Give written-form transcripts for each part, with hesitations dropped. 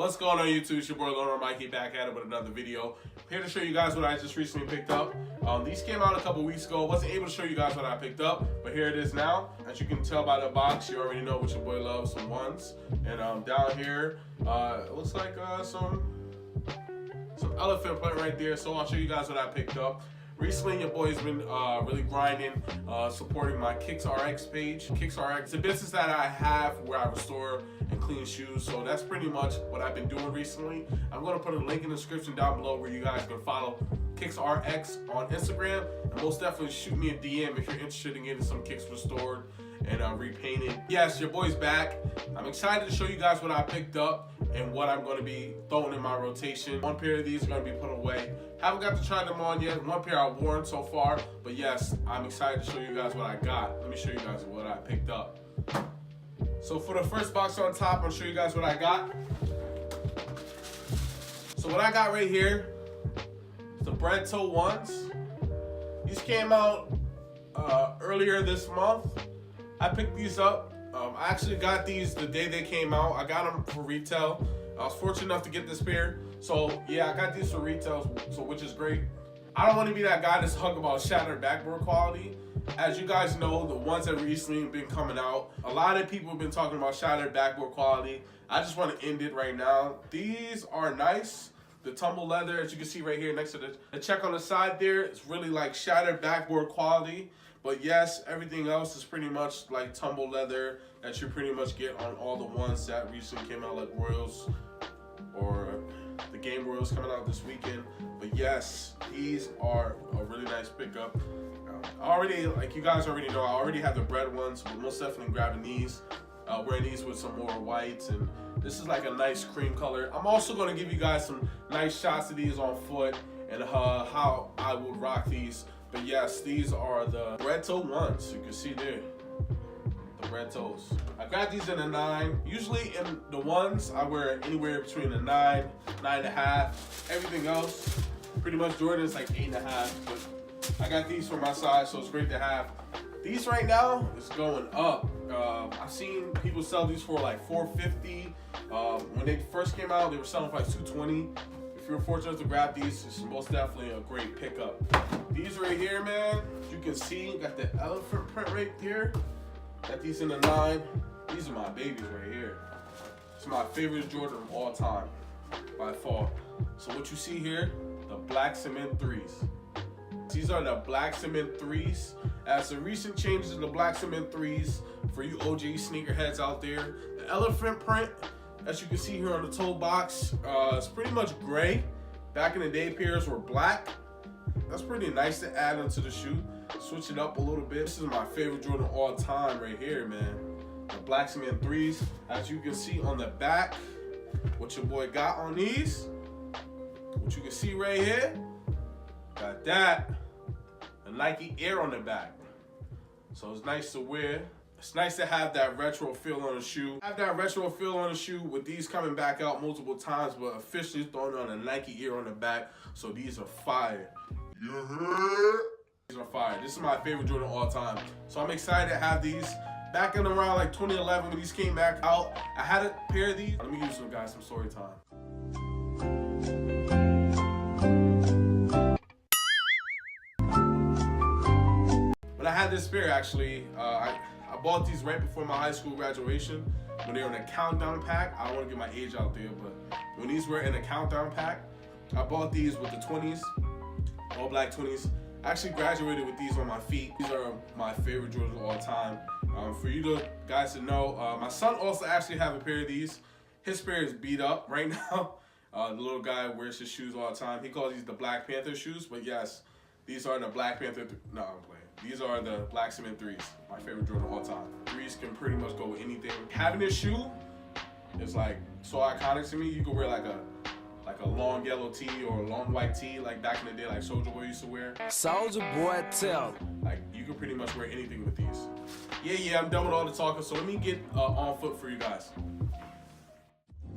What's going on YouTube? It's your boy TheLonerMikey back at it with another video. Here to show you guys what I just recently picked up. These came out a couple weeks ago. Wasn't able to show you guys what I picked up, but here it is now. As you can tell by the box, you already know what your boy loves, some ones. And down here, it looks like some elephant print right there. So I'll show you guys what I picked up. Recently, your boy's been really grinding, supporting my Kicks RX page. Kicks RX is a business that I have where I restore and clean shoes. So that's pretty much what I've been doing recently. I'm going to put a link in the description down below where you guys can follow Kicks RX on Instagram. And most definitely shoot me a DM if you're interested in getting some kicks restored and repainted. Yes, your boy's back. I'm excited to show you guys what I picked up and what I'm going to be throwing in my rotation. One pair of these are going to be put away. Haven't got to try them on yet. One pair I've worn so far, but yes, I'm excited to show you guys what I got. Let me show you guys what I picked up. So for the first box on top, I'll show you guys what I got. So what I got right here is the Bred toe ones. These came out earlier this month. I picked these up. I actually got these the day they came out. I got them for retail. I was fortunate enough to get this pair. So yeah, I got these for retail, so which is great. I don't want to be that guy that's hung about shattered backboard quality. As you guys know, the ones that recently have been coming out, a lot of people have been talking about shattered backboard quality. I just want to end it right now. These are nice. The tumble leather, as you can see right here next to the check on the side there, it's really like shattered backboard quality. But yes, everything else is pretty much like tumble leather that you pretty much get on all the ones that recently came out, like Royals or the Game Royals coming out this weekend. But yes, these are a really nice pickup. Already, like you guys already know, I already have the Bred ones, but most definitely grabbing these. Wearing these with some more whites, and this is like a nice cream color. I'm also going to give you guys some nice shots of these on foot and how I would rock these. But yes, these are the Bred toe ones. You can see there, the Bred toes. I got these in a 9. Usually in the ones, I wear anywhere between a 9, 9.5. Everything else, pretty much Jordan's like 8.5. But I got these for my size, so it's great to have. These right now is going up. I've seen people sell these for like $450. When they first came out, they were selling for like $220. If you're fortunate to grab these, it's most definitely a great pickup. These right here, man, you can see, got the elephant print right there. Got these in the 9. These are my babies right here. It's my favorite Jordan of all time, by far. So what you see here, the black cement 3s. These are the black cement 3s. As the recent changes in the black cement 3s for you OG sneakerheads out there, the elephant print, as you can see here on the toe box, it's pretty much gray. Back in the day, pairs were black. That's pretty nice to add onto the shoe. Switch it up a little bit. This is my favorite Jordan of all time right here, man. The black cement 3s. As you can see on the back, what your boy got on these. What you can see right here, got that. A Nike Air on the back. So it's nice to wear. It's nice to have that retro feel on the shoe. Have that retro feel on the shoe with these coming back out multiple times, but officially throwing on a Nike Air on the back. So these are fire. These are fire. This is my favorite Jordan of all time. So I'm excited to have these. Back in around like 2011 when these came back out, I had a pair of these. Let me give you guys some story time. When I had this pair, actually, I bought these right before my high school graduation when they were in a countdown pack. I don't want to get my age out there, but when these were in a countdown pack, I bought these with the 20s, all black 20s. I actually graduated with these on my feet. These are my favorite Jordans of all time. For you guys to know, my son also actually have a pair of these. His pair is beat up right now. The little guy wears his shoes all the time. He calls these the Black Panther shoes, but yes, these are the Black Panther. No, I'm playing. These are the black cement 3s. My favorite Jordan of all time. 3s can pretty much go with anything. Having this shoe is like so iconic to me. You can wear like a long yellow tee or a long white tee, like back in the day, like Soulja Boy used to wear. Soulja Boy tell. Like you can pretty much wear anything with these. Yeah, I'm done with all the talking. So let me get on foot for you guys.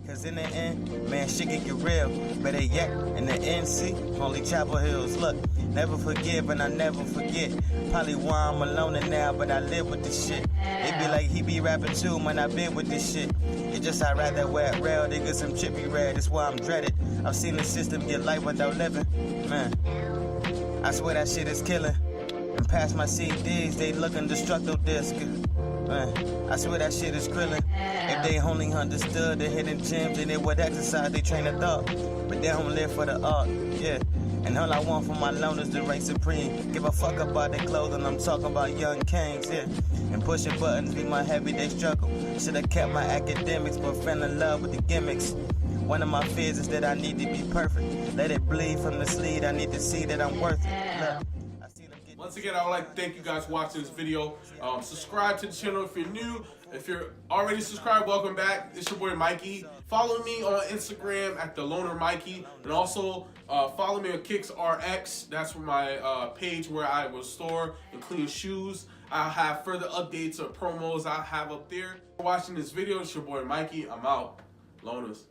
Cause in the end, man, shit can get real. Better yet, in the NC, only Chapel Hills. Look, never forgive and I never forget. Probably why I'm alone now, but I live with this shit. It be like he be rapping too, man, I been with this shit. It's just I'd rather wear rail, they get some chippy red, that's why I'm dreaded. I've seen the system get life without living. Man, I swear that shit is killing. And past my CDs, they looking destructive disc. Man, I swear that shit is krillin'. If they only understood the hidden gems, then they would exercise their train of thought. But they don't live for the art, yeah. And all I want from my loners to reign supreme. Give a fuck about their clothing, I'm talking about young kings, yeah. And pushing buttons be my everyday struggle. Should've kept my academics, but fell in love with the gimmicks. One of my fears is that I need to be perfect. Let it bleed from the sleeve, I need to see that I'm worth it. Look. Once again, I would like to thank you guys for watching this video. Subscribe to the channel if you're new. If you're already subscribed, welcome back. It's your boy Mikey. Follow me on Instagram at TheLonerMikey. And also follow me on KicksRX. That's my page where I will store and clean shoes. I'll have further updates or promos I'll have up there. For watching this video, it's your boy Mikey. I'm out. Loners.